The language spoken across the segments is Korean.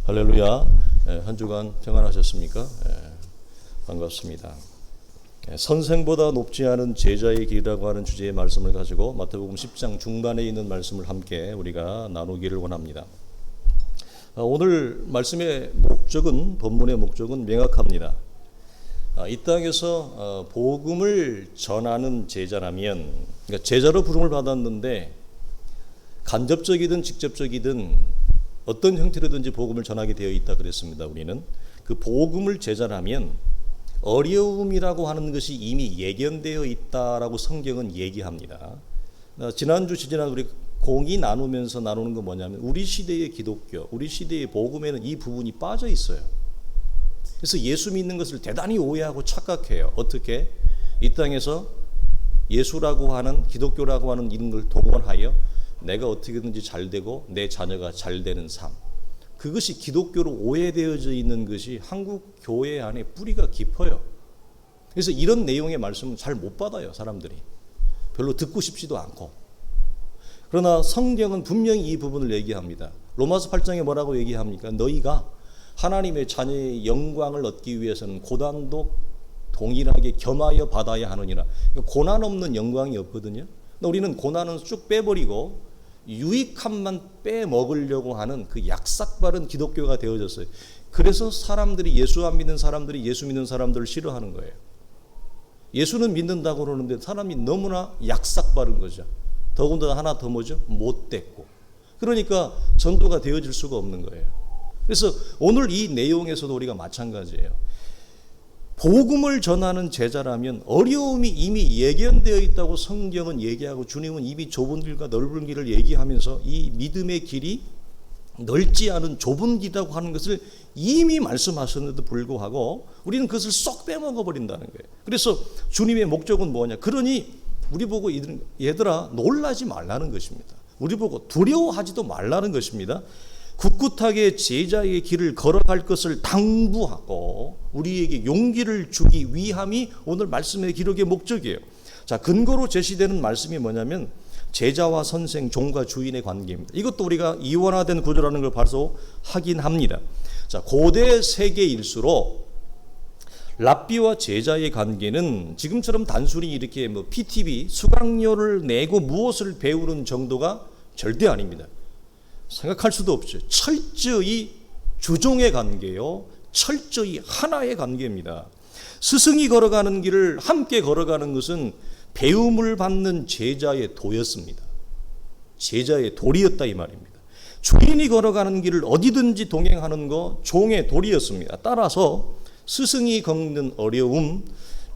할렐루야. 한 주간 평안하셨습니까? 반갑습니다. 선생보다 높지 않은 제자의 길이라고 하는 주제의 말씀을 가지고 마태복음 10장 중반에 있는 말씀을 함께 우리가 나누기를 원합니다. 오늘 말씀의 목적은, 본문의 목적은 명확합니다. 이 땅에서 복음을 전하는 제자라면, 그러니까 제자로 부름을 받았는데 간접적이든 직접적이든 어떤 형태로든지 복음을 전하게 되어 있다 그랬습니다. 우리는 그 복음을 제자라면 어려움이라고 하는 것이 이미 예견되어 있다라고 성경은 얘기합니다. 지난주 지난 우리 공의 나누면서 나누는 건 뭐냐면 우리 시대의 기독교, 우리 시대의 복음에는 이 부분이 빠져 있어요. 그래서 예수 믿는 것을 대단히 오해하고 착각해요. 어떻게? 이 땅에서 예수라고 하는, 기독교라고 하는 이런 걸 동원하여 내가 어떻게든지 잘 되고 내 자녀가 잘 되는 삶, 그것이 기독교로 오해되어져 있는 것이 한국 교회 안에 뿌리가 깊어요. 그래서 이런 내용의 말씀은 잘 못 받아요. 사람들이 별로 듣고 싶지도 않고. 그러나 성경은 분명히 이 부분을 얘기합니다. 로마서 8장에 뭐라고 얘기합니까? 너희가 하나님의 자녀의 영광을 얻기 위해서는 고난도 동일하게 겸하여 받아야 하느니라. 그러니까 고난 없는 영광이 없거든요. 우리는 고난은 쭉 빼버리고 유익함만 빼먹으려고 하는 그 약삭바른 기독교가 되어졌어요. 그래서 사람들이, 예수 안 믿는 사람들이 예수 믿는 사람들을 싫어하는 거예요. 예수는 믿는다고 그러는데 사람이 너무나 약삭바른 거죠. 더군다나 하나 더 뭐죠? 못됐고. 그러니까 전도가 되어질 수가 없는 거예요. 그래서 오늘 이 내용에서도 우리가 마찬가지예요. 복음을 전하는 제자라면 어려움이 이미 예견되어 있다고 성경은 얘기하고, 주님은 이미 좁은 길과 넓은 길을 얘기하면서 이 믿음의 길이 넓지 않은 좁은 길이라고 하는 것을 이미 말씀하셨는데도 불구하고 우리는 그것을 쏙 빼먹어 버린다는 거예요. 그래서 주님의 목적은 뭐냐? 그러니 우리 보고 얘들아 놀라지 말라는 것입니다. 우리 보고 두려워하지도 말라는 것입니다. 굳굳하게 제자의 길을 걸어갈 것을 당부하고 우리에게 용기를 주기 위함이 오늘 말씀의 기록의 목적이에요. 자, 근거로 제시되는 말씀이 뭐냐면 제자와 선생, 종과 주인의 관계입니다. 이것도 우리가 이원화된 구조라는 걸 바로 확인합니다. 자, 고대 세계일수록 랍비와 제자의 관계는 지금처럼 단순히 이렇게 PTV 수강료를 내고 무엇을 배우는 정도가 절대 아닙니다. 생각할 수도 없죠. 철저히 주종의 관계요, 철저히 하나의 관계입니다. 스승이 걸어가는 길을 함께 걸어가는 것은 배움을 받는 제자의 도였습니다. 제자의 도리였다 이 말입니다. 주인이 걸어가는 길을 어디든지 동행하는 거 종의 도리였습니다. 따라서 스승이 겪는 어려움,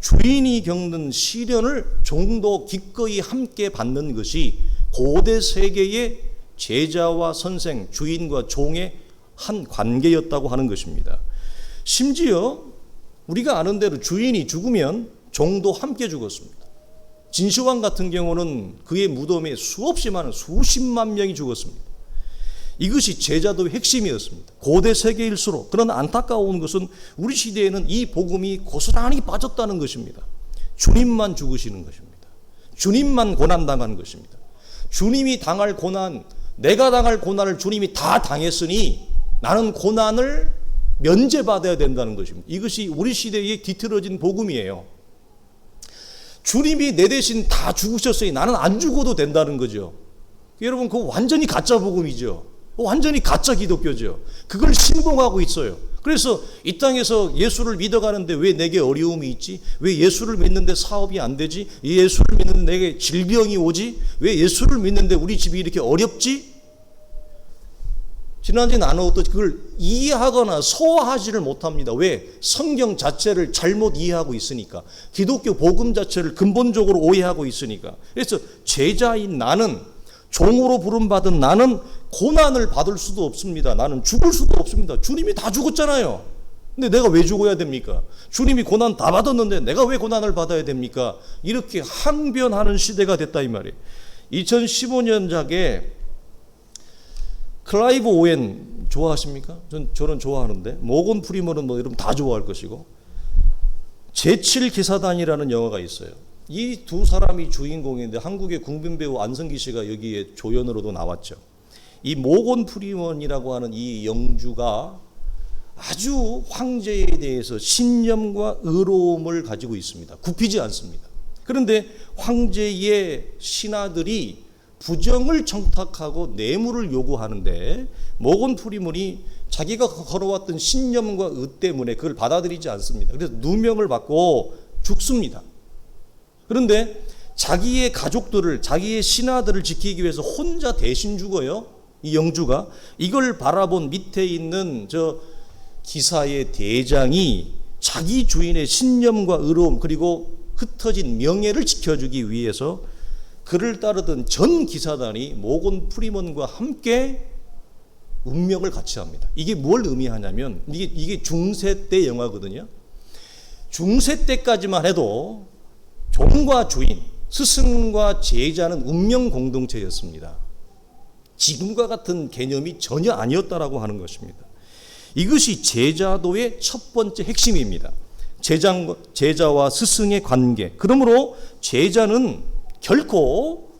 주인이 겪는 시련을 종도 기꺼이 함께 받는 것이 고대 세계의 제자와 선생, 주인과 종의 한 관계였다고 하는 것입니다. 심지어 우리가 아는 대로 주인이 죽으면 종도 함께 죽었습니다. 진시황 같은 경우는 그의 무덤에 수없이 많은 수십만 명이 죽었습니다. 이것이 제자도의 핵심이었습니다. 고대 세계일수록. 그러나 안타까운 것은 우리 시대에는 이 복음이 고스란히 빠졌다는 것입니다. 주님만 죽으시는 것입니다. 주님만 고난당하는 것입니다. 주님이 당할 고난, 내가 당할 고난을 주님이 다 당했으니 나는 고난을 면제받아야 된다는 것입니다. 이것이 우리 시대의 뒤틀어진 복음이에요. 주님이 내 대신 다 죽으셨으니 나는 안 죽어도 된다는 거죠. 여러분, 그거 완전히 가짜 복음이죠. 완전히 가짜 기독교죠. 그걸 신봉하고 있어요. 그래서 이 땅에서 예수를 믿어가는데 왜 내게 어려움이 있지? 왜 예수를 믿는데 사업이 안 되지? 예수를 믿는데 내게 질병이 오지? 왜 예수를 믿는데 우리 집이 이렇게 어렵지? 지난주에 나누었던 그걸 이해하거나 소화하지를 못합니다. 왜? 성경 자체를 잘못 이해하고 있으니까. 기독교 복음 자체를 근본적으로 오해하고 있으니까. 그래서 제자인 나는, 종으로 부름받은 나는 고난을 받을 수도 없습니다. 나는 죽을 수도 없습니다. 주님이 다 죽었잖아요. 근데 내가 왜 죽어야 됩니까? 주님이 고난 다 받았는데 내가 왜 고난을 받아야 됩니까? 이렇게 항변하는 시대가 됐다 이 말이에요. 2015년작에 클라이브 오웬 좋아하십니까? 저는 좋아하는데, 모건 프리먼은 여러분 다 좋아할 것이고, 제7기사단이라는 영화가 있어요. 이 두 사람이 주인공인데 한국의 국민 배우 안성기 씨가 여기에 조연으로도 나왔죠. 이 모건 프리먼이라고 하는 이 영주가 아주 황제에 대해서 신념과 의로움을 가지고 있습니다. 굽히지 않습니다. 그런데 황제의 신하들이 부정을 청탁하고 뇌물을 요구하는데 모건 프리먼이 자기가 걸어왔던 신념과 의 때문에 그걸 받아들이지 않습니다. 그래서 누명을 받고 죽습니다. 그런데 자기의 가족들을, 자기의 신하들을 지키기 위해서 혼자 대신 죽어요. 이 영주가. 이걸 바라본 밑에 있는 저 기사의 대장이 자기 주인의 신념과 의로움 그리고 흩어진 명예를 지켜주기 위해서 그를 따르던 전 기사단이 모건 프리먼과 함께 운명을 같이 합니다. 이게 뭘 의미하냐면 이게 중세 때 영화거든요. 중세 때까지만 해도 종과 주인, 스승과 제자는 운명 공동체였습니다. 지금과 같은 개념이 전혀 아니었다라고 하는 것입니다. 이것이 제자도의 첫 번째 핵심입니다. 제자와 스승의 관계. 그러므로 제자는 결코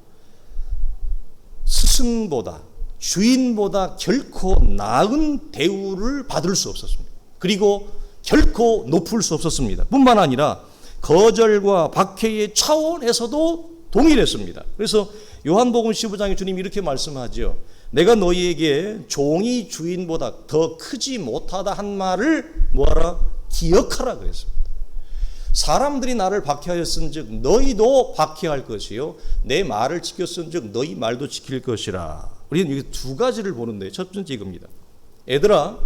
스승보다, 주인보다 결코 나은 대우를 받을 수 없었습니다. 그리고 결코 높을 수 없었습니다. 뿐만 아니라 거절과 박해의 차원에서도 동일했습니다. 그래서 요한복음 15장에 주님이 이렇게 말씀하죠. 내가 너희에게 종이 주인보다 더 크지 못하다 한 말을 뭐하라? 기억하라 그랬습니다. 사람들이 나를 박해하였은즉 너희도 박해할 것이요 내 말을 지켰은즉 너희 말도 지킬 것이라. 우리는 여기 두 가지를 보는데 첫 번째 이겁니다. 얘들아,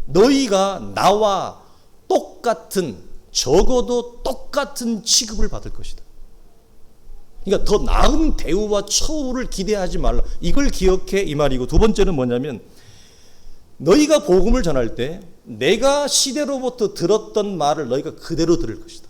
너희가 나와 똑같은, 적어도 똑같은 취급을 받을 것이다. 그러니까 더 나은 대우와 처우를 기대하지 말라. 이걸 기억해 이 말이고, 두 번째는 뭐냐면 너희가 복음을 전할 때 내가 시대로부터 들었던 말을 너희가 그대로 들을 것이다.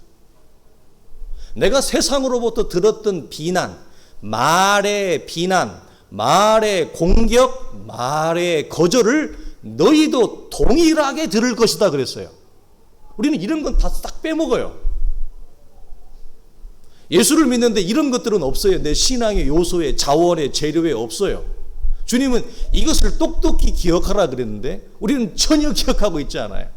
내가 세상으로부터 들었던 비난, 말의 비난, 말의 공격, 말의 거절을 너희도 동일하게 들을 것이다 그랬어요. 우리는 이런 건 다 싹 빼먹어요. 예수를 믿는데 이런 것들은 없어요. 내 신앙의 요소에, 자원에, 재료에 없어요. 주님은 이것을 똑똑히 기억하라 그랬는데 우리는 전혀 기억하고 있지 않아요.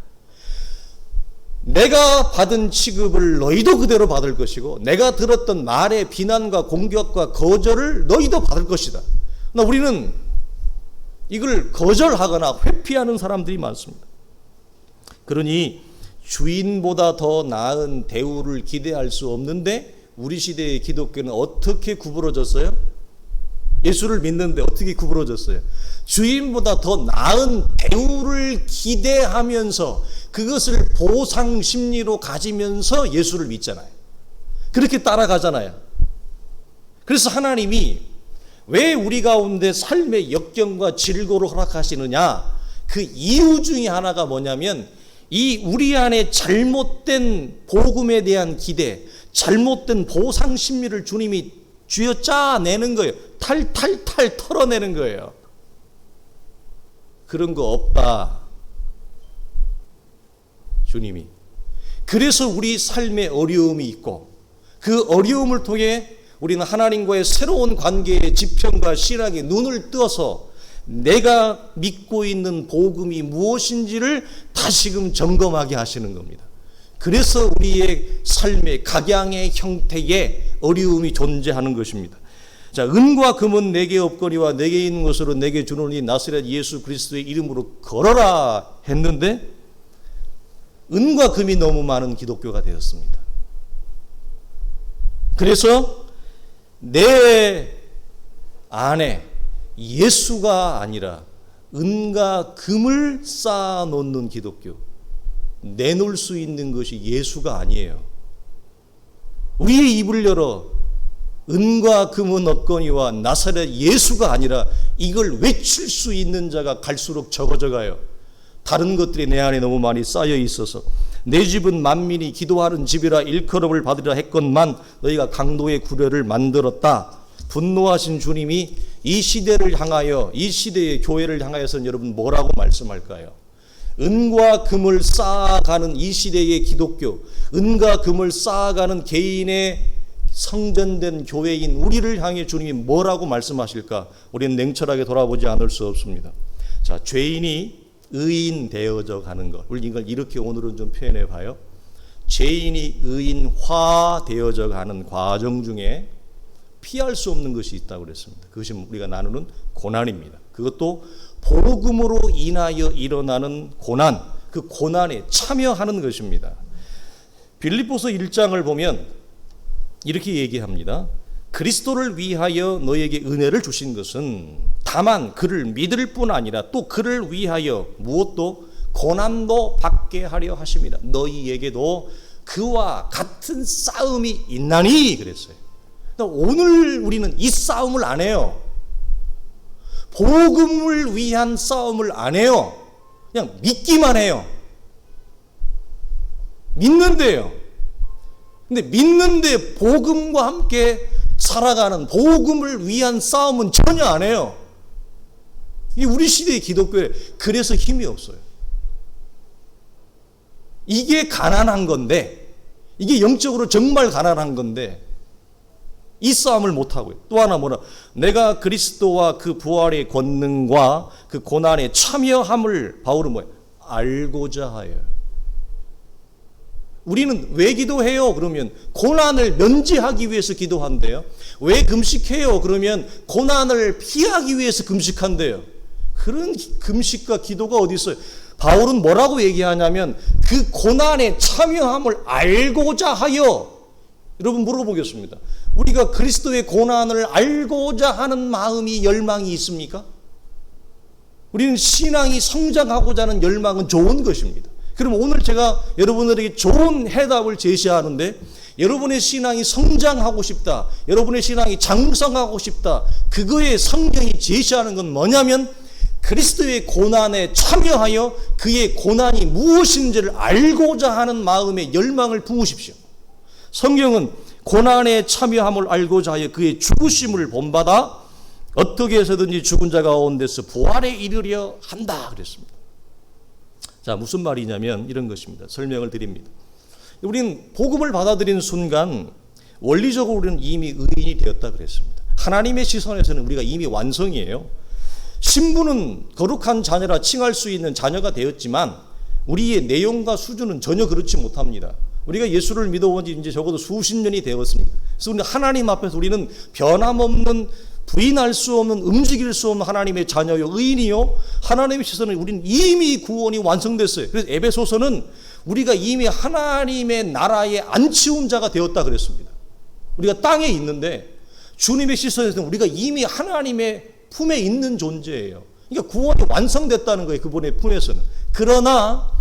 내가 받은 취급을 너희도 그대로 받을 것이고 내가 들었던 말의 비난과 공격과 거절을 너희도 받을 것이다. 그러나 우리는 이걸 거절하거나 회피하는 사람들이 많습니다. 그러니 주인보다 더 나은 대우를 기대할 수 없는데 우리 시대의 기독교는 어떻게 구부러졌어요? 예수를 믿는데 어떻게 구부러졌어요? 주인보다 더 나은 대우를 기대하면서 그것을 보상 심리로 가지면서 예수를 믿잖아요. 그렇게 따라가잖아요. 그래서 하나님이 왜 우리 가운데 삶의 역경과 질고를 허락하시느냐? 그 이유 중에 하나가 뭐냐면 이 우리 안에 잘못된 복음에 대한 기대, 잘못된 보상 심리를 주님이 쥐어짜내는 거예요. 탈탈탈 털어내는 거예요. 그런 거 없다. 주님이. 그래서 우리 삶에 어려움이 있고 그 어려움을 통해 우리는 하나님과의 새로운 관계의 지평과 신앙에 눈을 떠서 내가 믿고 있는 복음이 무엇인지를 다시금 점검하게 하시는 겁니다. 그래서 우리의 삶의 각양의 형태에 어려움이 존재하는 것입니다. 자, 은과 금은 내게 없거니와 내게 있는 것으로 내게 주노니 나사렛 예수 그리스도의 이름으로 걸어라 했는데 은과 금이 너무 많은 기독교가 되었습니다. 그래서 내 안에 예수가 아니라 은과 금을 쌓아놓는 기독교, 내놓을 수 있는 것이 예수가 아니에요. 우리의 입을 열어 은과 금은 없거니와 나사렛 예수가 아니라 이걸 외칠 수 있는 자가 갈수록 적어져 가요. 다른 것들이 내 안에 너무 많이 쌓여 있어서 내 집은 만민이 기도하는 집이라 일컬음을 받으려 했건만 너희가 강도의 구려를 만들었다. 분노하신 주님이 이 시대를 향하여, 이 시대의 교회를 향하여서는 여러분 뭐라고 말씀할까요? 은과 금을 쌓아가는 이 시대의 기독교, 은과 금을 쌓아가는 개인의 성전된 교회인 우리를 향해 주님이 뭐라고 말씀하실까? 우리는 냉철하게 돌아보지 않을 수 없습니다. 자, 죄인이 의인 되어져 가는 것. 우리 이걸 이렇게 오늘은 좀 표현해 봐요. 죄인이 의인화 되어져 가는 과정 중에 피할 수 없는 것이 있다고 그랬습니다. 그것이 우리가 나누는 고난입니다. 그것도 복음으로 인하여 일어나는 고난, 그 고난에 참여하는 것입니다. 빌립보서 1장을 보면 이렇게 얘기합니다. 그리스도를 위하여 너에게 은혜를 주신 것은 다만 그를 믿을 뿐 아니라 또 그를 위하여 무엇도 고난도 받게 하려 하심이라. 너희에게도 그와 같은 싸움이 있나니 그랬어요. 오늘 우리는 이 싸움을 안 해요. 복음을 위한 싸움을 안 해요. 그냥 믿기만 해요. 믿는데요. 근데 믿는데 복음과 함께 살아가는 복음을 위한 싸움은 전혀 안 해요. 이 우리 시대의 기독교에 그래서 힘이 없어요. 이게 가난한 건데, 이게 영적으로 정말 가난한 건데 이 싸움을 못하고요. 또 하나 뭐라, 내가 그리스도와 그 부활의 권능과 그 고난에 참여함을 바울은 뭐예요? 알고자 하여. 우리는 왜 기도해요? 그러면 고난을 면제하기 위해서 기도한대요. 왜 금식해요? 그러면 고난을 피하기 위해서 금식한대요. 그런 금식과 기도가 어디 있어요? 바울은 뭐라고 얘기하냐면 그 고난에 참여함을 알고자 하여. 여러분 물어보겠습니다. 우리가 그리스도의 고난을 알고자 하는 마음이 열망이 있습니까? 우리는 신앙이 성장하고자 하는 열망은 좋은 것입니다. 그럼 오늘 제가 여러분들에게 좋은 해답을 제시하는데, 여러분의 신앙이 성장하고 싶다, 여러분의 신앙이 장성하고 싶다, 그거에 성경이 제시하는 건 뭐냐면 그리스도의 고난에 참여하여 그의 고난이 무엇인지를 알고자 하는 마음의 열망을 부으십시오. 성경은 고난에 참여함을 알고자 하여 그의 죽으심을 본받아 어떻게 해서든지 죽은 자 가운데서 부활에 이르려 한다 그랬습니다. 자, 무슨 말이냐면 이런 것입니다. 설명을 드립니다. 우리는 복음을 받아들이는 순간 원리적으로 우리는 이미 의인이 되었다 그랬습니다. 하나님의 시선에서는 우리가 이미 완성이에요. 신부는 거룩한 자녀라 칭할 수 있는 자녀가 되었지만 우리의 내용과 수준은 전혀 그렇지 못합니다. 우리가 예수를 믿어본 지 이제 적어도 수십 년이 되었습니다. 그래서 우리는 하나님 앞에서 우리는 변함없는, 부인할 수 없는, 움직일 수 없는 하나님의 자녀요, 의인이요. 하나님의 시선은 우리는 이미 구원이 완성됐어요. 그래서 에베소서는 우리가 이미 하나님의 나라에 안치운 자가 되었다 그랬습니다. 우리가 땅에 있는데 주님의 시선에서는 우리가 이미 하나님의 품에 있는 존재예요. 그러니까 구원이 완성됐다는 거예요. 그분의 품에서는. 그러나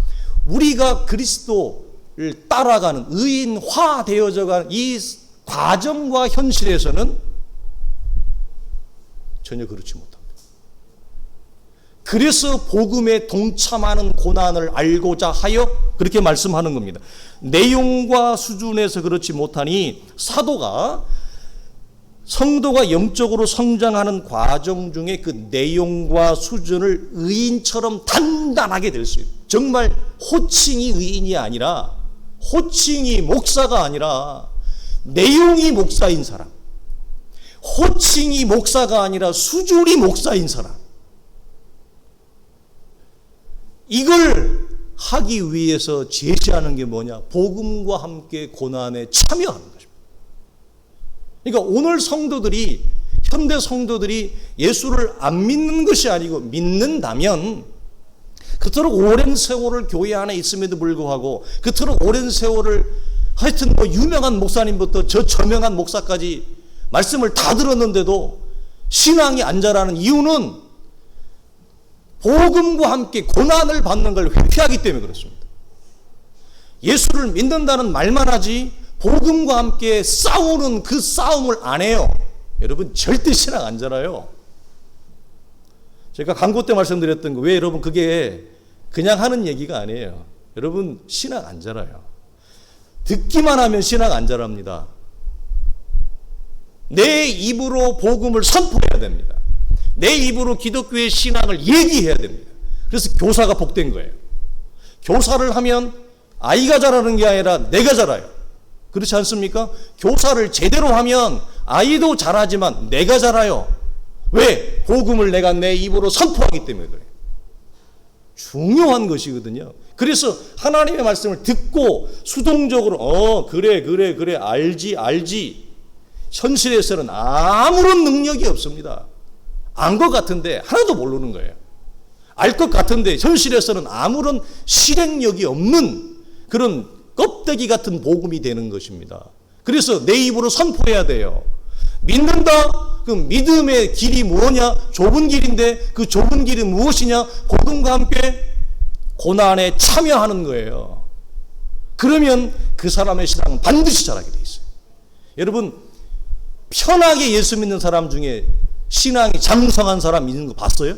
우리가 그리스도를 따라가는, 의인화 되어져가는 이 과정과 현실에서는 전혀 그렇지 못합니다. 그래서 복음에 동참하는 고난을 알고자 하여 그렇게 말씀하는 겁니다. 내용과 수준에서 그렇지 못하니 사도가 성도가 영적으로 성장하는 과정 중에 그 내용과 수준을 의인처럼 단단하게 될 수 있어요. 정말 호칭이 의인이 아니라, 호칭이 목사가 아니라 내용이 목사인 사람, 호칭이 목사가 아니라 수준이 목사인 사람, 이걸 하기 위해서 제시하는 게 뭐냐? 복음과 함께 고난에 참여하는 것입니다. 그러니까 오늘 성도들이, 현대 성도들이 예수를 안 믿는 것이 아니고 믿는다면 그토록 오랜 세월을 교회 안에 있음에도 불구하고, 그토록 오랜 세월을 하여튼 뭐 유명한 목사님부터 저 저명한 목사까지 말씀을 다 들었는데도 신앙이 안 자라는 이유는 복음과 함께 고난을 받는 걸 회피하기 때문에 그렇습니다. 예수를 믿는다는 말만 하지 복음과 함께 싸우는 그 싸움을 안 해요. 여러분 절대 신앙 안 자라요. 제가 광고 때 말씀드렸던 거, 왜 여러분 그게 그냥 하는 얘기가 아니에요. 여러분 신앙 안 자라요. 듣기만 하면 신앙 안 자랍니다. 내 입으로 복음을 선포해야 됩니다. 내 입으로 기독교의 신앙을 얘기해야 됩니다. 그래서 교사가 복된 거예요. 교사를 하면 아이가 자라는 게 아니라 내가 자라요. 그렇지 않습니까? 교사를 제대로 하면 아이도 자라지만 내가 자라요. 왜? 복음을 내가 내 입으로 선포하기 때문에 그래요. 중요한 것이거든요. 그래서 하나님의 말씀을 듣고 수동적으로 그래 알지 현실에서는 아무런 능력이 없습니다. 안 것 같은데 하나도 모르는 거예요. 알 것 같은데 현실에서는 아무런 실행력이 없는 그런 껍데기 같은 복음이 되는 것입니다. 그래서 내 입으로 선포해야 돼요. 믿는다? 그 믿음의 길이 뭐냐? 좁은 길인데 그 좁은 길이 무엇이냐? 복음과 함께 고난에 참여하는 거예요. 그러면 그 사람의 신앙은 반드시 자라게 돼 있어요. 여러분, 편하게 예수 믿는 사람 중에 신앙이 장성한 사람 있는 거 봤어요?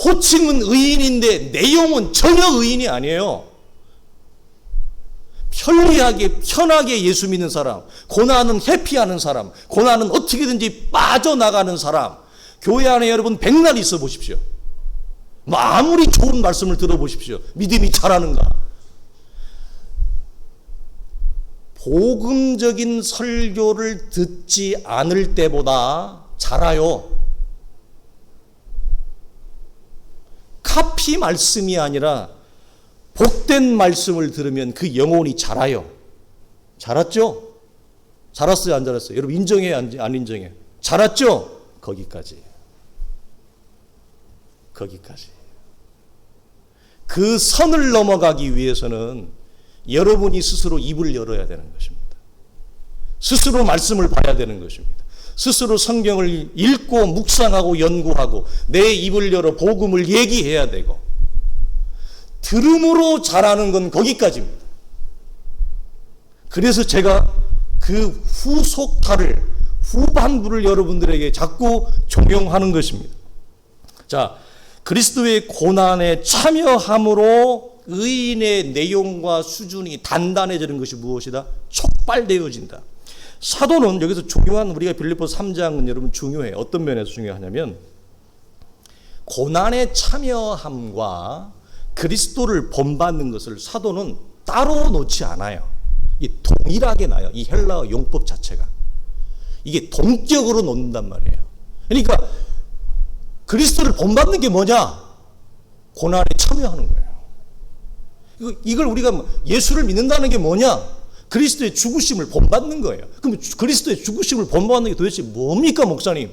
호칭은 의인인데 내용은 전혀 의인이 아니에요. 편하게 예수 믿는 사람, 고난은 회피하는 사람, 고난은 어떻게든지 빠져나가는 사람, 교회 안에 여러분 백날 있어 보십시오. 아무리 좋은 말씀을 들어보십시오. 믿음이 자라는가? 복음적인 설교를 듣지 않을 때보다 자라요. 카피 말씀이 아니라 복된 말씀을 들으면 그 영혼이 자라요. 자랐죠? 자랐어요, 안 자랐어요? 여러분 인정해요, 안 인정해요? 자랐죠? 거기까지. 그 선을 넘어가기 위해서는 여러분이 스스로 입을 열어야 되는 것입니다. 스스로 말씀을 봐야 되는 것입니다. 스스로 성경을 읽고 묵상하고 연구하고 내 입을 열어 복음을 얘기해야 되고, 들음으로 자라는 건 거기까지입니다. 그래서 제가 그 후반부를 여러분들에게 자꾸 종용하는 것입니다. 자, 그리스도의 고난에 참여함으로 의인의 내용과 수준이 단단해지는 것이 무엇이다? 촉발되어진다. 사도는 여기서 중요한, 우리가 빌립보서 3장은 여러분 중요해요. 어떤 면에서 중요하냐면 고난에 참여함과 그리스도를 본받는 것을 사도는 따로 놓지 않아요. 이 동일하게 놔요. 이 헬라어 용법 자체가. 이게 동격으로 놓는단 말이에요. 그러니까 그리스도를 본받는 게 뭐냐? 고난에 참여하는 거예요. 이걸 우리가 예수를 믿는다는 게 뭐냐? 그리스도의 죽으심을 본받는 거예요. 그럼 그리스도의 죽으심을 본받는 게 도대체 뭡니까, 목사님?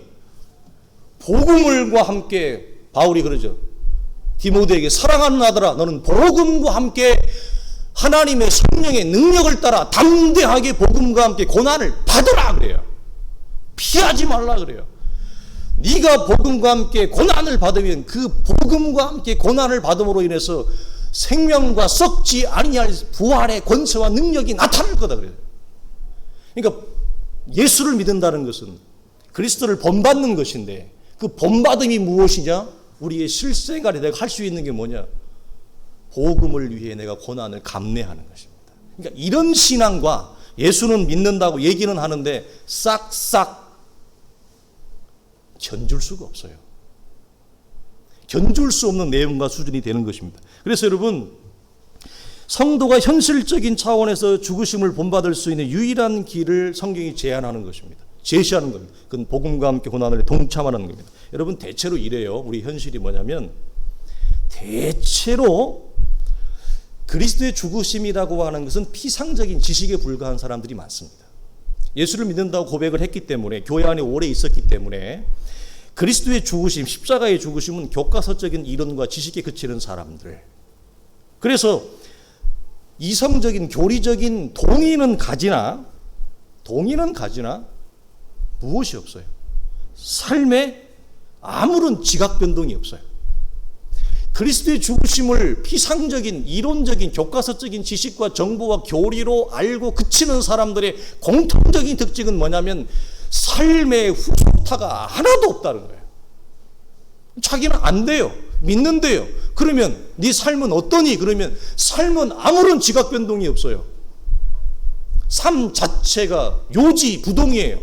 복음과 함께, 바울이 그러죠. 디모데에게 사랑하는 아들아, 너는 복음과 함께 하나님의 성령의 능력을 따라 담대하게 복음과 함께 고난을 받으라 그래요. 피하지 말라 그래요. 네가 복음과 함께 고난을 받으면 그 복음과 함께 고난을 받음으로 인해서 생명과 썩지 아니할 부활의 권세와 능력이 나타날 거다 그래요. 그러니까 예수를 믿는다는 것은 그리스도를 본받는 것인데, 그 본받음이 무엇이냐? 우리의 실생활에 내가 할 수 있는 게 뭐냐? 복음을 위해 내가 고난을 감내하는 것입니다. 그러니까 이런 신앙과 예수는 믿는다고 얘기는 하는데 싹싹 견줄 수가 없어요. 견줄 수 없는 내용과 수준이 되는 것입니다. 그래서 여러분, 성도가 현실적인 차원에서 죽으심을 본받을 수 있는 유일한 길을 성경이 제안하는 것입니다. 제시하는 겁니다. 그건 복음과 함께 고난을 동참하는 겁니다. 여러분, 대체로 이래요. 우리 현실이 뭐냐면 대체로 그리스도의 죽으심이라고 하는 것은 피상적인 지식에 불과한 사람들이 많습니다. 예수를 믿는다고 고백을 했기 때문에, 교회 안에 오래 있었기 때문에 그리스도의 죽으심, 십자가의 죽으심은 교과서적인 이론과 지식에 그치는 사람들. 그래서 이성적인 교리적인 동의는 가지나 무엇이 없어요. 삶에 아무런 지각 변동이 없어요. 그리스도의 죽으심을 피상적인 이론적인 교과서적인 지식과 정보와 교리로 알고 그치는 사람들의 공통적인 특징은 뭐냐면 삶의 후속타가 하나도 없다는 거예요. 자기는 안 돼요. 믿는데요. 그러면 네 삶은 어떠니? 그러면 삶은 아무런 지각 변동이 없어요. 삶 자체가 요지부동이에요.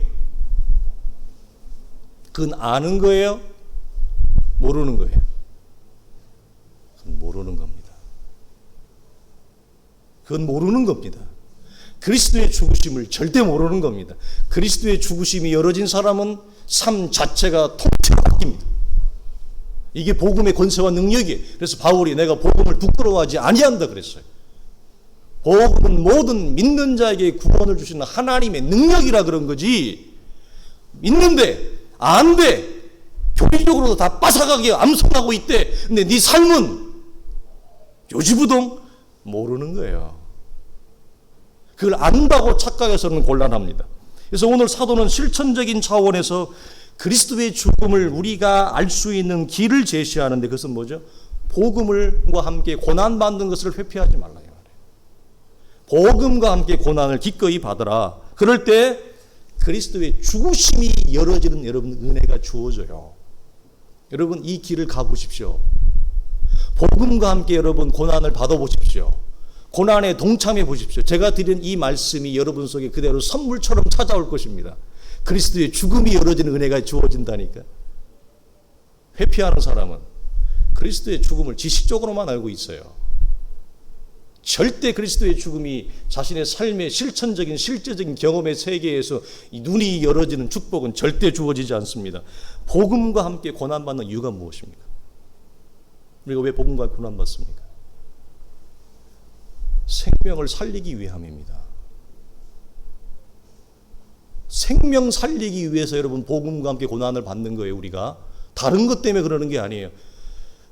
그건 아는 거예요? 모르는 거예요? 그건 모르는 겁니다. 그건 모르는 겁니다. 그리스도의 죽으심을 절대 모르는 겁니다. 그리스도의 죽으심이 열어진 사람은 삶 자체가 통째로 바뀝니다. 이게 복음의 권세와 능력이에요. 그래서 바울이 내가 복음을 부끄러워하지 아니한다 그랬어요. 복음은 모든 믿는 자에게 구원을 주시는 하나님의 능력이라 그런 거지. 믿는데 안 돼. 교리적으로도 다 빠삭하게 암송하고 있대. 근데 네 삶은 요지부동 모르는 거예요. 그걸 안다고 착각해서는 곤란합니다. 그래서 오늘 사도는 실천적인 차원에서 그리스도의 죽음을 우리가 알 수 있는 길을 제시하는데 그것은 뭐죠? 복음과 함께 고난받는 것을 회피하지 말라. 복음과 함께 고난을 기꺼이 받으라. 그럴 때 그리스도의 죽으심이 열어지는 여러분 은혜가 주어져요. 여러분 이 길을 가보십시오. 복음과 함께 여러분 고난을 받아보십시오. 고난에 동참해 보십시오. 제가 드린 이 말씀이 여러분 속에 그대로 선물처럼 찾아올 것입니다. 그리스도의 죽음이 열어지는 은혜가 주어진다니까. 회피하는 사람은 그리스도의 죽음을 지식적으로만 알고 있어요. 절대 그리스도의 죽음이 자신의 삶의 실천적인 실제적인 경험의 세계에서 눈이 열어지는 축복은 절대 주어지지 않습니다. 복음과 함께 고난받는 이유가 무엇입니까? 우리가 왜 복음과 고난받습니까? 생명을 살리기 위함입니다. 생명 살리기 위해서 여러분 복음과 함께 고난을 받는 거예요. 우리가 다른 것 때문에 그러는 게 아니에요.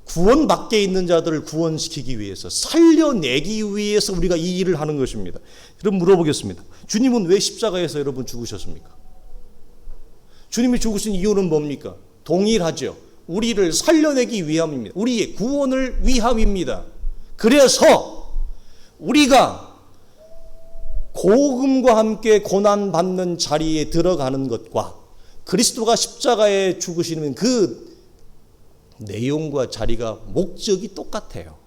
구원 밖에 있는 자들을 구원시키기 위해서, 살려내기 위해서 우리가 이 일을 하는 것입니다. 여러분 물어보겠습니다. 주님은 왜 십자가에서 여러분 죽으셨습니까? 주님이 죽으신 이유는 뭡니까? 동일하죠. 우리를 살려내기 위함입니다. 우리의 구원을 위함입니다. 그래서 우리가 복음과 함께 고난받는 자리에 들어가는 것과 그리스도가 십자가에 죽으시는 그 내용과 자리가 목적이 똑같아요.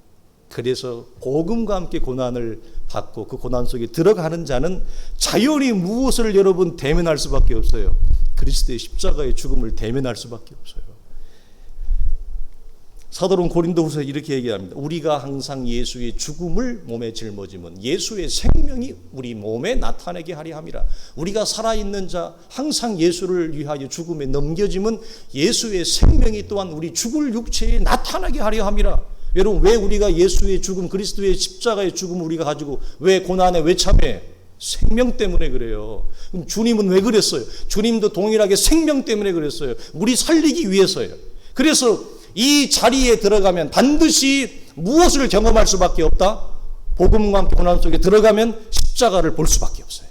그래서 복음과 함께 고난을 받고 그 고난 속에 들어가는 자는 자연히 무엇을 여러분 대면할 수밖에 없어요. 그리스도의 십자가의 죽음을 대면할 수밖에 없어요. 사도는 고린도후서에 이렇게 얘기합니다. 우리가 항상 예수의 죽음을 몸에 짊어지면 예수의 생명이 우리 몸에 나타내게 하려 함이라. 우리가 살아있는 자 항상 예수를 위하여 죽음에 넘겨지면 예수의 생명이 또한 우리 죽을 육체에 나타나게 하려 함이라. 여러분 왜 우리가 예수의 죽음 그리스도의 십자가의 죽음을 우리가 가지고 왜 고난에 왜 참해? 생명 때문에 그래요. 그럼 주님은 왜 그랬어요? 주님도 동일하게 생명 때문에 그랬어요. 우리 살리기 위해서요. 그래서 이 자리에 들어가면 반드시 무엇을 경험할 수밖에 없다? 복음과 함께 고난 속에 들어가면 십자가를 볼 수밖에 없어요.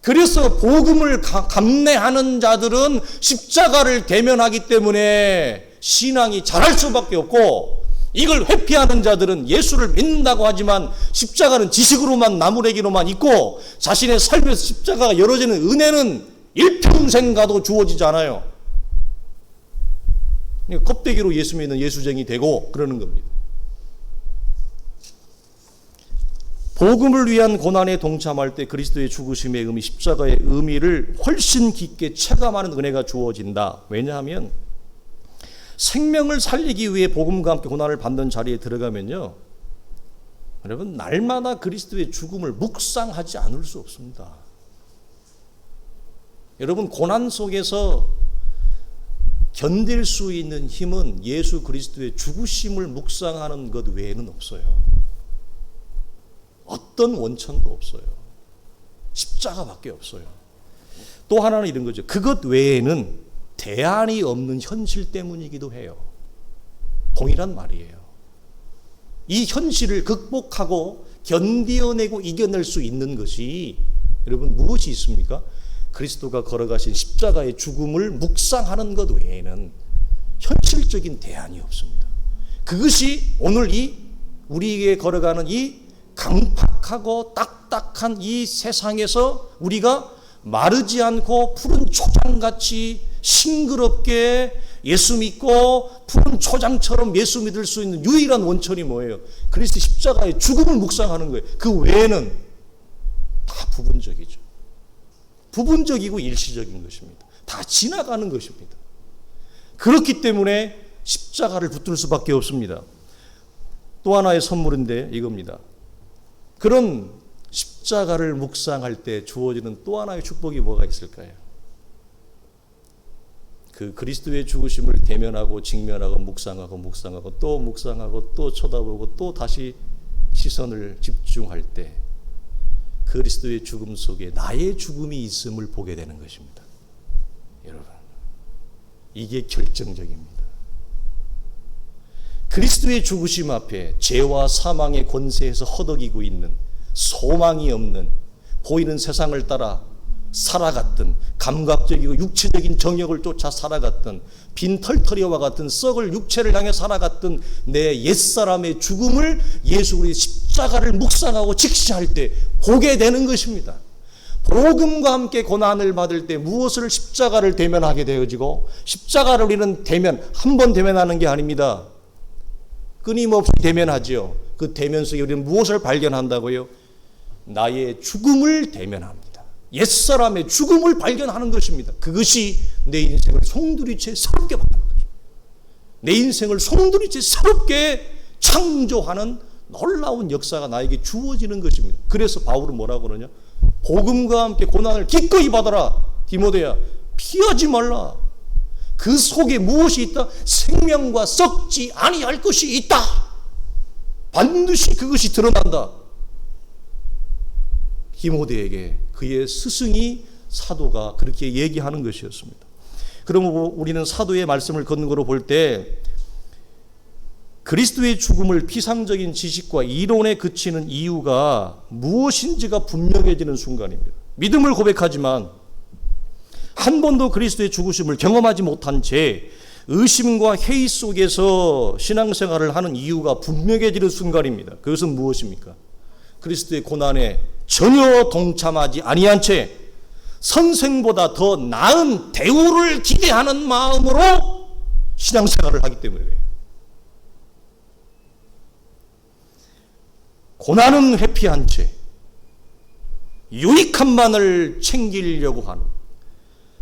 그래서 복음을 감내하는 자들은 십자가를 대면하기 때문에 신앙이 자랄 수밖에 없고, 이걸 회피하는 자들은 예수를 믿는다고 하지만 십자가는 지식으로만 나무래기로만 있고 자신의 삶에서 십자가가 열어지는 은혜는 일평생 가도 주어지지 않아요. 껍데기로 예수 믿는 예수쟁이 되고 그러는 겁니다. 복음을 위한 고난에 동참할 때 그리스도의 죽으심의 의미, 십자가의 의미를 훨씬 깊게 체감하는 은혜가 주어진다. 왜냐하면 생명을 살리기 위해 복음과 함께 고난을 받는 자리에 들어가면요, 여러분 날마다 그리스도의 죽음을 묵상하지 않을 수 없습니다. 여러분 고난 속에서 견딜 수 있는 힘은 예수 그리스도의 죽으심을 묵상하는 것 외에는 없어요. 어떤 원천도 없어요. 십자가밖에 없어요. 또 하나는 이런 거죠. 그것 외에는 대안이 없는 현실 때문이기도 해요. 동일한 말이에요. 이 현실을 극복하고 견디어내고 이겨낼 수 있는 것이 여러분 무엇이 있습니까? 그리스도가 걸어가신 십자가의 죽음을 묵상하는 것 외에는 현실적인 대안이 없습니다. 그것이 오늘 이 우리에게 걸어가는 이 강팍하고 딱딱한 이 세상에서 우리가 마르지 않고 푸른 초장같이 싱그럽게 예수 믿고 푸른 초장처럼 예수 믿을 수 있는 유일한 원천이 뭐예요? 그리스도 십자가의 죽음을 묵상하는 거예요. 그 외에는 다 부분적이죠. 부분적이고 일시적인 것입니다. 다 지나가는 것입니다. 그렇기 때문에 십자가를 붙들 수밖에 없습니다. 또 하나의 선물인데 이겁니다. 그런 십자가를 묵상할 때 주어지는 또 하나의 축복이 뭐가 있을까요? 그 그리스도의 죽으심을 대면하고 직면하고 묵상하고 또 묵상하고 또 쳐다보고 또 다시 시선을 집중할 때 그리스도의 죽음 속에 나의 죽음이 있음을 보게 되는 것입니다. 여러분, 이게 결정적입니다. 그리스도의 죽으심 앞에 죄와 사망의 권세에서 허덕이고 있는 소망이 없는 보이는 세상을 따라 살아갔던 감각적이고 육체적인 정욕을 쫓아 살아갔던 빈털터리와 같은 썩을 육체를 향해 살아갔던 내 옛사람의 죽음을 예수 그리스도의 십자가를 묵상하고 직시할 때 보게 되는 것입니다. 복음과 함께 고난을 받을 때 무엇을 십자가를 대면하게 되어지고 십자가를 우리는 한 번 대면하는 게 아닙니다. 끊임없이 대면하죠. 그 대면 속에 우리는 무엇을 발견한다고요? 나의 죽음을 대면합니다. 옛사람의 죽음을 발견하는 것입니다. 그것이 내 인생을 송두리째 새롭게 만드는 거죠. 내 인생을 송두리째 새롭게 창조하는 놀라운 역사가 나에게 주어지는 것입니다. 그래서 바울은 뭐라고 그러냐? 복음과 함께 고난을 기꺼이 받아라. 디모데야, 피하지 말라. 그 속에 무엇이 있다? 생명과 썩지 아니할 것이 있다. 반드시 그것이 드러난다. 디모데에게 그의 스승이 사도가 그렇게 얘기하는 것이었습니다. 그러면 우리는 사도의 말씀을 근거로 볼 때 그리스도의 죽음을 피상적인 지식과 이론에 그치는 이유가 무엇인지가 분명해지는 순간입니다. 믿음을 고백하지만 한 번도 그리스도의 죽으심을 경험하지 못한 채 의심과 회의 속에서 신앙생활을 하는 이유가 분명해지는 순간입니다. 그것은 무엇입니까? 그리스도의 고난에 전혀 동참하지 아니한 채 선생보다 더 나은 대우를 기대하는 마음으로 신앙생활을 하기 때문이에요. 고난은 회피한 채 유익함만을 챙기려고 하는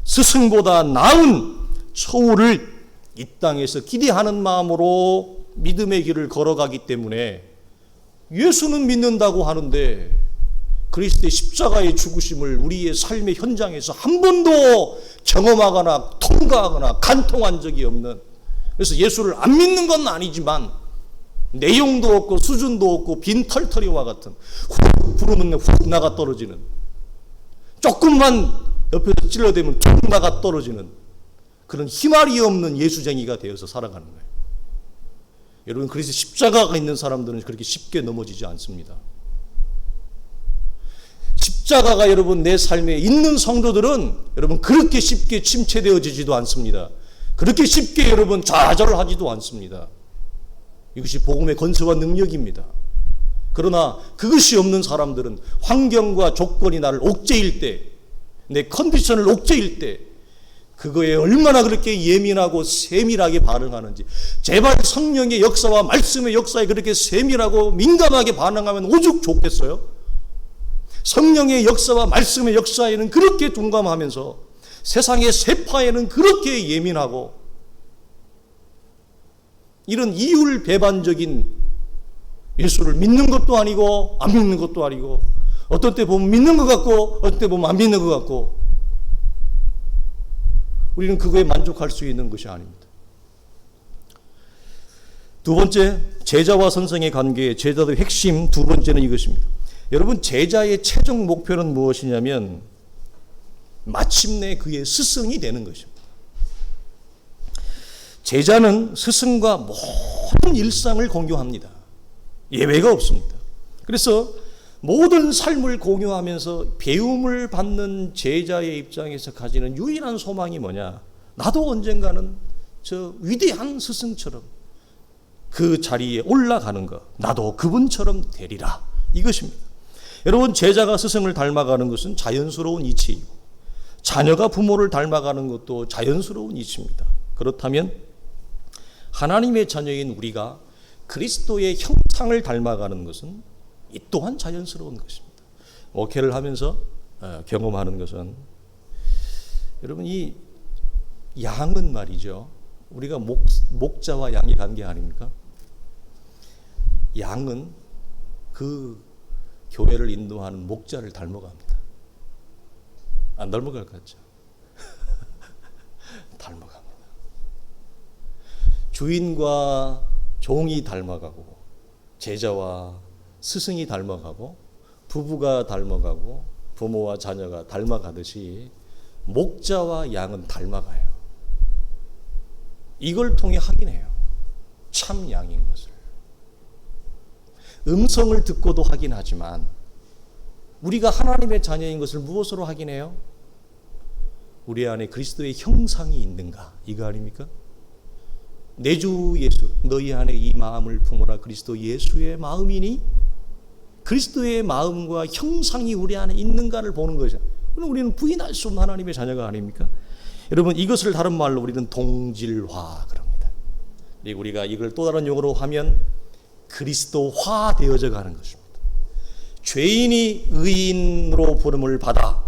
스승보다 나은 처우를 이 땅에서 기대하는 마음으로 믿음의 길을 걸어가기 때문에 예수는 믿는다고 하는데 그리스도의 십자가의 죽으심을 우리의 삶의 현장에서 한 번도 경험하거나 통과하거나 간통한 적이 없는, 그래서 예수를 안 믿는 건 아니지만 내용도 없고 수준도 없고 빈털터리와 같은 훅 부르면 훅 나가 떨어지는, 조금만 옆에서 찔러대면 툭 나가 떨어지는 그런 희말이 없는 예수쟁이가 되어서 살아가는 거예요. 여러분, 그래서 십자가가 있는 사람들은 그렇게 쉽게 넘어지지 않습니다. 십자가가 여러분 내 삶에 있는 성도들은 여러분 그렇게 쉽게 침체되어지지도 않습니다. 그렇게 쉽게 여러분 좌절하지도 않습니다. 이것이 복음의 권세와 능력입니다. 그러나 그것이 없는 사람들은 환경과 조건이 나를 옥죄일 때, 내 컨디션을 옥죄일 때 그거에 얼마나 그렇게 예민하고 세밀하게 반응하는지, 제발 성령의 역사와 말씀의 역사에 그렇게 세밀하고 민감하게 반응하면 오죽 좋겠어요? 성령의 역사와 말씀의 역사에는 그렇게 둔감하면서 세상의 세파에는 그렇게 예민하고, 이런 이율배반적인 예수를 믿는 것도 아니고 안 믿는 것도 아니고, 어떤 때 보면 믿는 것 같고 어떤 때 보면 안 믿는 것 같고, 우리는 그거에 만족할 수 있는 것이 아닙니다. 두 번째, 제자와 선생의 관계, 제자의 핵심 두 번째는 이것입니다. 여러분, 제자의 최종 목표는 무엇이냐면 마침내 그의 스승이 되는 것입니다. 제자는 스승과 모든 일상을 공유합니다. 예외가 없습니다. 그래서 모든 삶을 공유하면서 배움을 받는 제자의 입장에서 가지는 유일한 소망이 뭐냐? 나도 언젠가는 저 위대한 스승처럼 그 자리에 올라가는 것, 나도 그분처럼 되리라, 이것입니다. 여러분, 제자가 스승을 닮아가는 것은 자연스러운 이치이고 자녀가 부모를 닮아가는 것도 자연스러운 이치입니다. 그렇다면 하나님의 자녀인 우리가 그리스도의 형상을 닮아가는 것은 이 또한 자연스러운 것입니다. 목회를 하면서 경험하는 것은, 여러분, 이 양은 말이죠, 우리가 목자와 양의 관계 아닙니까? 양은 그 교회를 인도하는 목자를 닮아갑니다. 안 닮아갈 것 같죠? 닮아갑니다. 주인과 종이 닮아가고 제자와 스승이 닮아가고 부부가 닮아가고 부모와 자녀가 닮아가듯이 목자와 양은 닮아가요. 이걸 통해 확인해요. 참 양인 것을. 음성을 듣고도 확인하지만 우리가 하나님의 자녀인 것을 무엇으로 확인해요? 우리 안에 그리스도의 형상이 있는가? 이거 아닙니까? 내 주 예수, 너희 안에 이 마음을 품으라. 그리스도 예수의 마음이니? 그리스도의 마음과 형상이 우리 안에 있는가를 보는 거죠. 그럼 우리는 부인할 수 없는 하나님의 자녀가 아닙니까? 여러분, 이것을 다른 말로 우리는 동질화 그럽니다. 그리고 우리가 이걸 또 다른 용어로 하면 그리스도화 되어져 가는 것입니다. 죄인이 의인으로 부름을 받아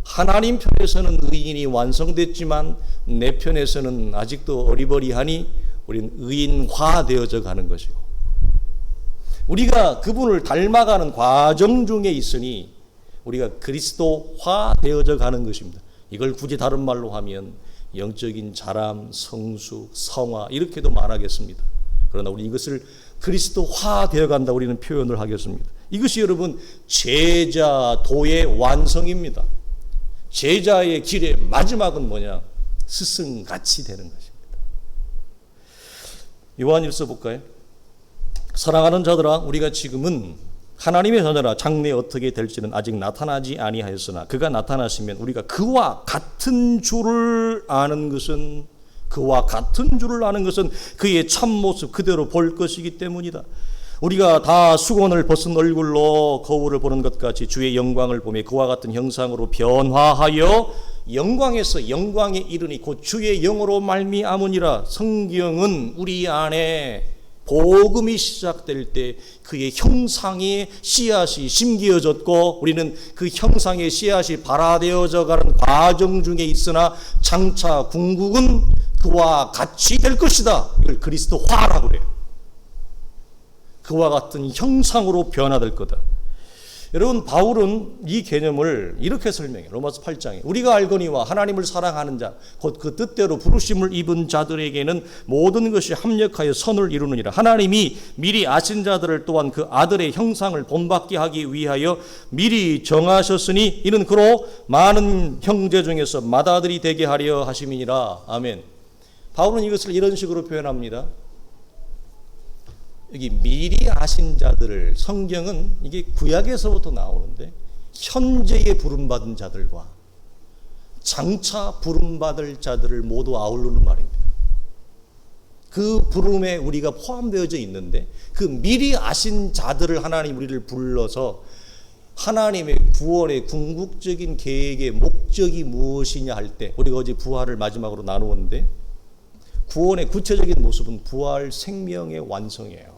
하나님 편에서는 의인이 완성됐지만 내 편에서는 아직도 어리버리하니 우리는 의인화 되어져 가는 것이고, 우리가 그분을 닮아가는 과정 중에 있으니 우리가 그리스도화 되어져 가는 것입니다. 이걸 굳이 다른 말로 하면 영적인 자람, 성수, 성화 이렇게도 말하겠습니다. 그러나 우리 이것을 그리스도화 되어 간다 우리는 표현을 하겠습니다. 이것이 여러분 제자도의 완성입니다. 제자의 길의 마지막은 뭐냐? 스승같이 되는 것입니다. 요한일서 볼까요? 사랑하는 자들아, 우리가 지금은 하나님의 자녀라. 장래에 어떻게 될지는 아직 나타나지 아니하였으나 그가 나타나시면 우리가 그와 같은 줄을 아는 것은 그의 참모습 그대로 볼 것이기 때문이다. 우리가 다 수건을 벗은 얼굴로 거울을 보는 것 같이 주의 영광을 보며 그와 같은 형상으로 변화하여 영광에서 영광에 이르니 곧 주의 영으로 말미암으니라. 성경은 우리 안에 복음이 시작될 때 그의 형상의 씨앗이 심겨졌고 우리는 그 형상의 씨앗이 발화되어져 가는 과정 중에 있으나 장차 궁극은 그와 같이 될 것이다. 이걸 그리스도화라고 그래요. 그와 같은 형상으로 변화될 거다. 여러분, 바울은 이 개념을 이렇게 설명해요. 로마서 8장에 우리가 알거니와 하나님을 사랑하는 자 곧 그 뜻대로 부르심을 입은 자들에게는 모든 것이 합력하여 선을 이루느니라. 하나님이 미리 아신 자들을 또한 그 아들의 형상을 본받게 하기 위하여 미리 정하셨으니 이는 그로 많은 형제 중에서 맏아들이 되게 하려 하심이니라. 아멘. 바울은 이것을 이런 식으로 표현합니다. 여기 미리 아신 자들을, 성경은 이게 구약에서부터 나오는데 현재에 부름받은 자들과 장차 부름받을 자들을 모두 아우르는 말입니다. 그 부름에 우리가 포함되어져 있는데 그 미리 아신 자들을 하나님 우리를 불러서 하나님의 구원의 궁극적인 계획의 목적이 무엇이냐 할 때, 우리가 어제 부활을 마지막으로 나누었는데 구원의 구체적인 모습은 부활 생명의 완성이에요.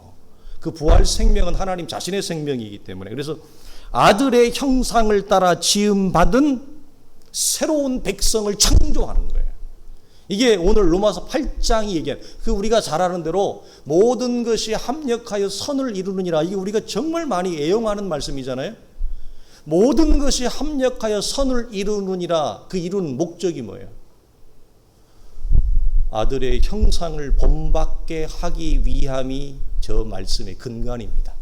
그 부활 생명은 하나님 자신의 생명이기 때문에, 그래서 아들의 형상을 따라 지음받은 새로운 백성을 창조하는 거예요. 이게 오늘 로마서 8장이 얘기하는, 그 우리가 잘 아는 대로 모든 것이 합력하여 선을 이루느니라. 이게 우리가 정말 많이 애용하는 말씀이잖아요. 모든 것이 합력하여 선을 이루느니라. 그 이루는 목적이 뭐예요? 아들의 형상을 본받게 하기 위함이 저 말씀의 근간입니다.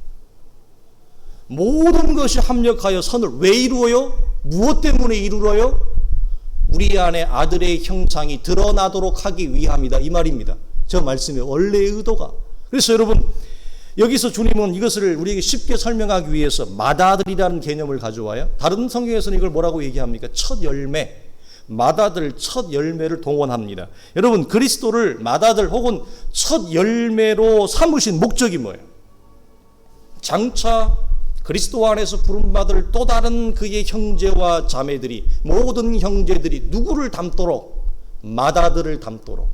모든 것이 합력하여 선을 왜 이루어요? 무엇 때문에 이루어요? 우리 안에 아들의 형상이 드러나도록 하기 위함이다. 이 말입니다. 저 말씀의 원래의 의도가. 그래서 여러분, 여기서 주님은 이것을 우리에게 쉽게 설명하기 위해서 맏아들이라는 개념을 가져와요. 다른 성경에서는 이걸 뭐라고 얘기합니까? 첫 열매. 맏아들, 첫 열매를 동원합니다. 여러분, 그리스도를 맏아들 혹은 첫 열매로 삼으신 목적이 뭐예요? 장차 그리스도 안에서 부름받을 또 다른 그의 형제와 자매들이, 모든 형제들이 누구를 닮도록? 맏아들을 닮도록.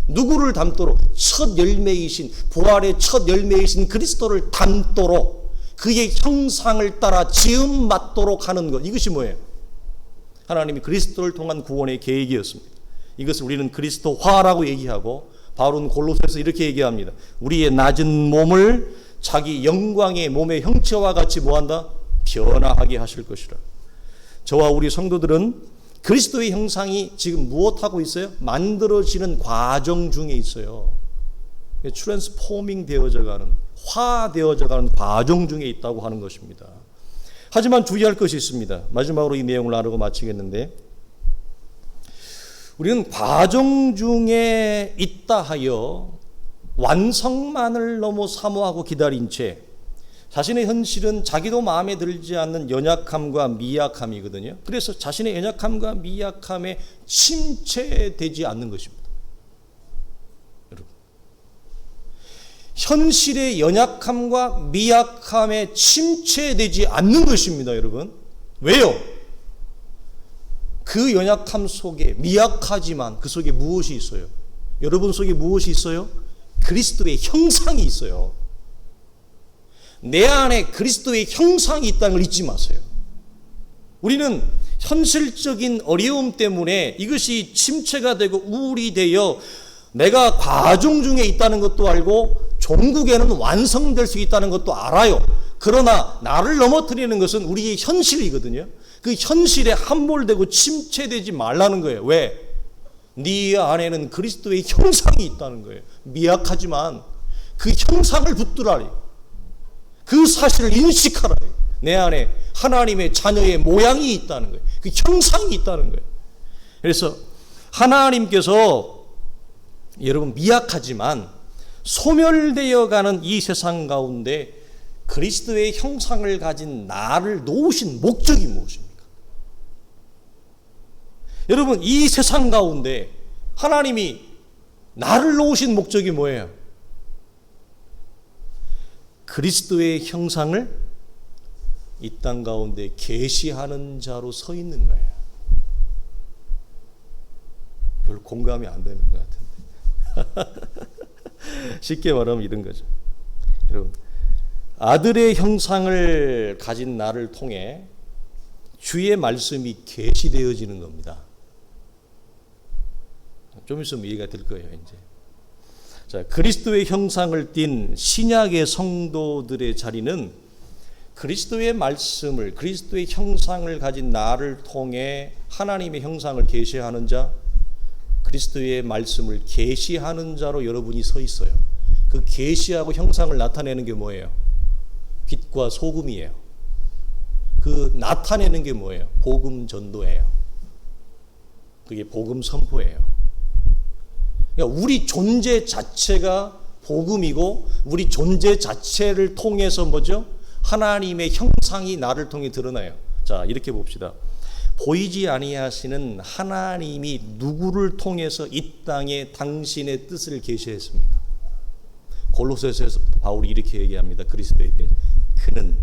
누구를 닮도록? 첫 열매이신, 부활의 첫 열매이신 그리스도를 닮도록, 그의 형상을 따라 지음 받도록 하는 것. 이것이 뭐예요? 하나님이 그리스도를 통한 구원의 계획이었습니다. 이것을 우리는 그리스도화라고 얘기하고, 바울은 골로새서 이렇게 얘기합니다. 우리의 낮은 몸을 자기 영광의 몸의 형체와 같이 뭐한다? 변화하게 하실 것이라. 저와 우리 성도들은 그리스도의 형상이 지금 무엇하고 있어요? 만들어지는 과정 중에 있어요. 트랜스포밍 되어져가는, 화되어져가는 과정 중에 있다고 하는 것입니다. 하지만 주의할 것이 있습니다. 마지막으로 이 내용을 나누고 마치겠는데, 우리는 과정 중에 있다 하여 완성만을 너무 사모하고 기다린 채 자신의 현실은 자기도 마음에 들지 않는 연약함과 미약함이거든요. 그래서 자신의 연약함과 미약함에 침체되지 않는 것입니다. 여러분, 현실의 연약함과 미약함에 침체되지 않는 것입니다. 여러분, 왜요? 그 연약함 속에, 미약하지만 그 속에 무엇이 있어요? 여러분 속에 무엇이 있어요? 그리스도의 형상이 있어요. 내 안에 그리스도의 형상이 있다는 걸 잊지 마세요. 우리는 현실적인 어려움 때문에 이것이 침체가 되고 우울이 되어 내가 과정 중에 있다는 것도 알고 종국에는 완성될 수 있다는 것도 알아요. 그러나 나를 넘어뜨리는 것은 우리의 현실이거든요. 그 현실에 함몰되고 침체되지 말라는 거예요. 왜? 네 안에는 그리스도의 형상이 있다는 거예요. 미약하지만 그 형상을 붙들라니. 그 사실을 인식하라. 내 안에 하나님의 자녀의 모양이 있다는 거예요. 그 형상이 있다는 거예요. 그래서 하나님께서 여러분 미약하지만 소멸되어가는 이 세상 가운데 그리스도의 형상을 가진 나를 놓으신 목적이 무엇입니까? 여러분, 이 세상 가운데 하나님이 나를 놓으신 목적이 뭐예요? 그리스도의 형상을 이 땅 가운데 계시하는 자로 서 있는 거예요. 별로 공감이 안 되는 것 같은데. 쉽게 말하면 이런 거죠. 여러분, 아들의 형상을 가진 나를 통해 주의 말씀이 계시되어지는 겁니다. 좀 있으면 이해가 될 거예요, 이제. 자, 그리스도의 형상을 띤 신약의 성도들의 자리는 그리스도의 말씀을, 그리스도의 형상을 가진 나를 통해 하나님의 형상을 계시하는 자, 그리스도의 말씀을 계시하는 자로 여러분이 서 있어요. 그 계시하고 형상을 나타내는 게 뭐예요? 빛과 소금이에요. 그 나타내는 게 뭐예요? 복음 전도예요. 그게 복음 선포예요. 그러니까 우리 존재 자체가 복음이고 우리 존재 자체를 통해서 뭐죠? 하나님의 형상이 나를 통해 드러나요. 자, 이렇게 봅시다. 보이지 아니하시는 하나님이 누구를 통해서 이 땅에 당신의 뜻을 계시했습니까? 골로새서에서 바울이 이렇게 얘기합니다. 그리스도에 대해 그는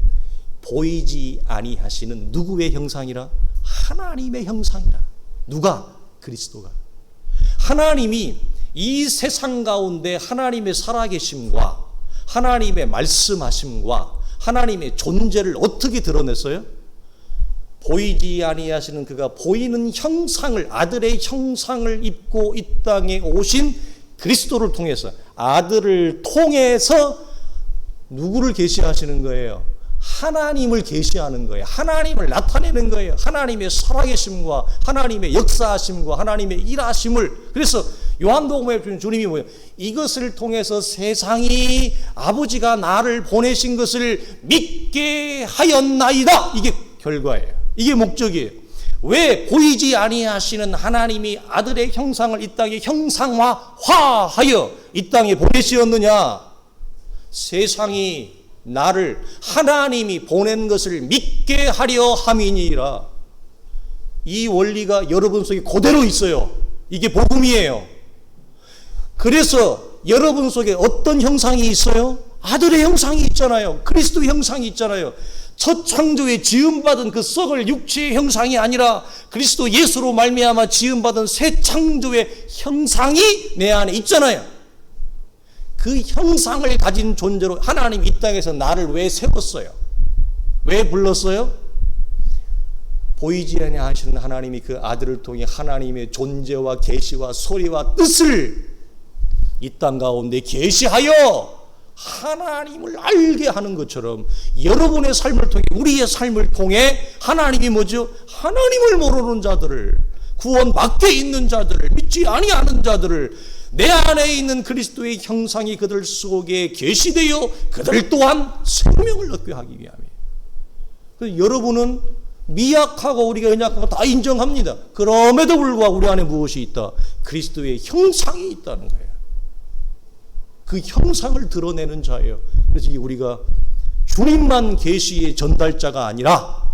보이지 아니하시는 누구의 형상이라? 하나님의 형상이라. 누가? 그리스도가. 하나님이 이 세상 가운데 하나님의 살아계심과 하나님의 말씀하심과 하나님의 존재를 어떻게 드러냈어요? 보이지 아니하시는 그가 보이는 형상을, 아들의 형상을 입고 이 땅에 오신 그리스도를 통해서, 아들을 통해서 누구를 계시하시는 거예요? 하나님을 계시하는 거예요. 하나님을 나타내는 거예요. 하나님의 살아계심과 하나님의 역사하심과 하나님의 일하심을. 그래서 요한복음에 주님이 뭐예요? 이것을 통해서 세상이 아버지가 나를 보내신 것을 믿게 하였나이다. 이게 결과예요. 이게 목적이에요. 왜 보이지 아니하시는 하나님이 아들의 형상을 이 땅에 형상화하여 이 땅에 보내시었느냐? 세상이 나를 하나님이 보낸 것을 믿게 하려 함이니라. 이 원리가 여러분 속에 그대로 있어요. 이게 복음이에요. 그래서 여러분 속에 어떤 형상이 있어요? 아들의 형상이 있잖아요. 그리스도의 형상이 있잖아요. 첫 창조에 지음받은 그 썩을 육체의 형상이 아니라 그리스도 예수로 말미암아 지음받은 새 창조의 형상이 내 안에 있잖아요. 그 형상을 가진 존재로 하나님이 이 땅에서 나를 왜 세웠어요? 왜 불렀어요? 보이지 아니하시는 하나님이 그 아들을 통해 하나님의 존재와 계시와 소리와 뜻을 이 땅 가운데 계시하여 하나님을 알게 하는 것처럼 여러분의 삶을 통해, 우리의 삶을 통해 하나님이 뭐죠? 하나님을 모르는 자들을, 구원 밖에 있는 자들을, 믿지 아니하는 자들을 내 안에 있는 그리스도의 형상이 그들 속에 계시되어 그들 또한 생명을 얻게 하기 위함이에요. 그래서 여러분은 미약하고 우리가 연약하고 다 인정합니다. 그럼에도 불구하고 우리 안에 무엇이 있다? 그리스도의 형상이 있다는 거예요. 그 형상을 드러내는 자예요. 그래서 우리가 주님만 계시의 전달자가 아니라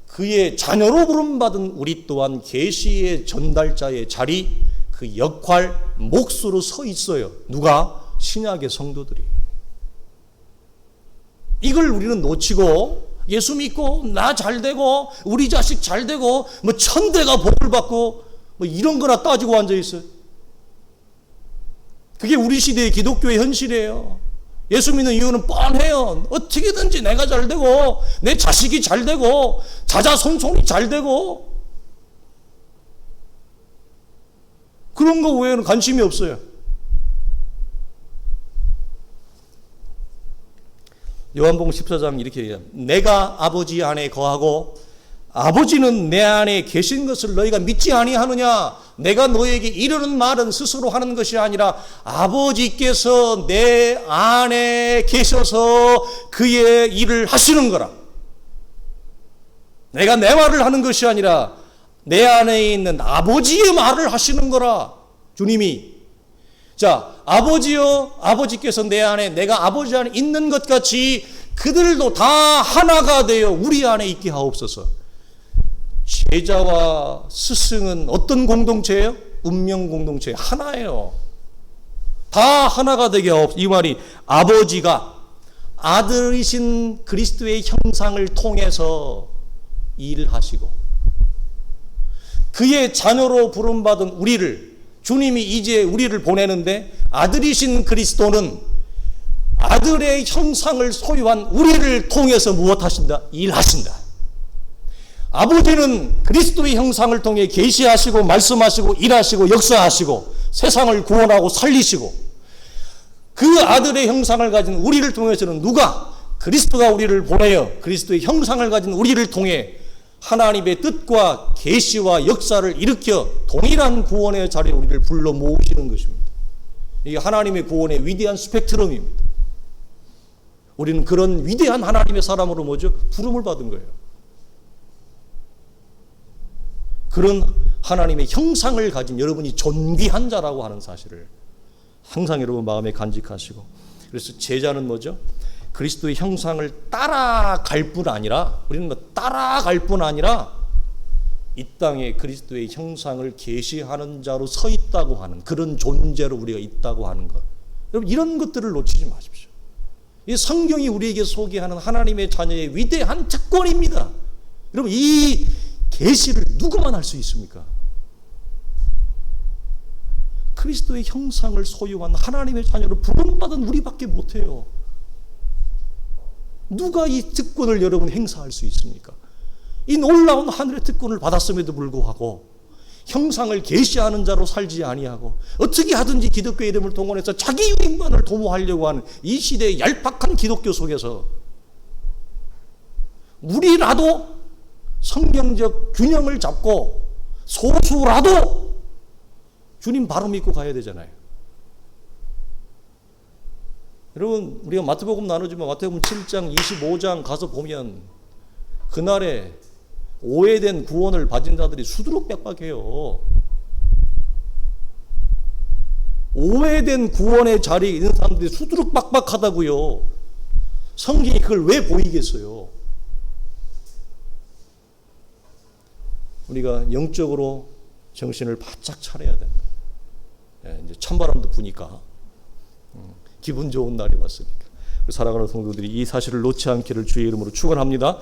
그의 자녀로 부름받은 우리 또한 계시의 전달자의 자리, 그 역할, 몫으로 서 있어요. 누가? 신약의 성도들이. 이걸 우리는 놓치고 예수 믿고 나 잘되고 우리 자식 잘되고 뭐 천대가 복을 받고 뭐 이런 거나 따지고 앉아 있어요. 그게 우리 시대의 기독교의 현실이에요. 예수 믿는 이유는 뻔해요. 어떻게든지 내가 잘되고 내 자식이 잘되고 자자손손이 잘되고 그런 거 외에는 관심이 없어요. 요한복음 14장 이렇게 얘기해요. 내가 아버지 안에 거하고 아버지는 내 안에 계신 것을 너희가 믿지 아니하느냐? 내가 너에게 이르는 말은 스스로 하는 것이 아니라 아버지께서 내 안에 계셔서 그의 일을 하시는 거라. 내가 내 말을 하는 것이 아니라 내 안에 있는 아버지의 말을 하시는 거라. 주님이. 자, 아버지여, 아버지께서 내 안에, 내가 아버지 안에 있는 것 같이 그들도 다 하나가 되어 우리 안에 있게 하옵소서. 제자와 스승은 어떤 공동체예요? 운명 공동체 하나예요. 다 하나가 되게 하옵소서. 이 말이 아버지가 아들이신 그리스도의 형상을 통해서 일을 하시고 그의 자녀로 부름받은 우리를 주님이 이제 우리를 보내는데 아들이신 그리스도는 아들의 형상을 소유한 우리를 통해서 무엇 하신다? 일하신다. 아버지는 그리스도의 형상을 통해 계시하시고 말씀하시고 일하시고 역사하시고 세상을 구원하고 살리시고 그 아들의 형상을 가진 우리를 통해서는 누가? 그리스도가 우리를 보내어 그리스도의 형상을 가진 우리를 통해 하나님의 뜻과 계시와 역사를 일으켜 동일한 구원의 자리에 우리를 불러 모으시는 것입니다. 이게 하나님의 구원의 위대한 스펙트럼입니다. 우리는 그런 위대한 하나님의 사람으로 뭐죠? 부름을 받은 거예요. 그런 하나님의 형상을 가진 여러분이 존귀한 자라고 하는 사실을 항상 여러분 마음에 간직하시고, 그래서 제자는 뭐죠? 그리스도의 형상을 따라갈 뿐 아니라, 우리는 뭐 따라갈 뿐 아니라 이 땅에 그리스도의 형상을 계시하는 자로 서 있다고 하는 그런 존재로 우리가 있다고 하는 것. 여러분 이런 것들을 놓치지 마십시오. 이 성경이 우리에게 소개하는 하나님의 자녀의 위대한 특권입니다. 여러분 이 계시를 누구만 할 수 있습니까? 그리스도의 형상을 소유한 하나님의 자녀로 부름받은 우리밖에 못해요. 누가 이 특권을 여러분 행사할 수 있습니까? 이 놀라운 하늘의 특권을 받았음에도 불구하고 형상을 계시하는 자로 살지 아니하고 어떻게 하든지 기독교의 이름을 동원해서 자기 유익만을 도모하려고 하는 이 시대의 얄팍한 기독교 속에서 우리라도 성경적 균형을 잡고 소수라도 주님 바로 믿고 가야 되잖아요. 여러분 우리가 마태복음 나누지만 마태복음 7장 25장 가서 보면 그날에 오해된 구원을 받은 자들이 수두룩백박해요. 오해된 구원의 자리에 있는 사람들이 수두룩박박하다고요. 성경이 그걸 왜 보이겠어요? 우리가 영적으로 정신을 바짝 차려야 된다. 이제 찬바람도 부니까 기분 좋은 날이 왔으니까 사랑하는 성도들이 이 사실을 놓지 않기를 주의 이름으로 축원합니다.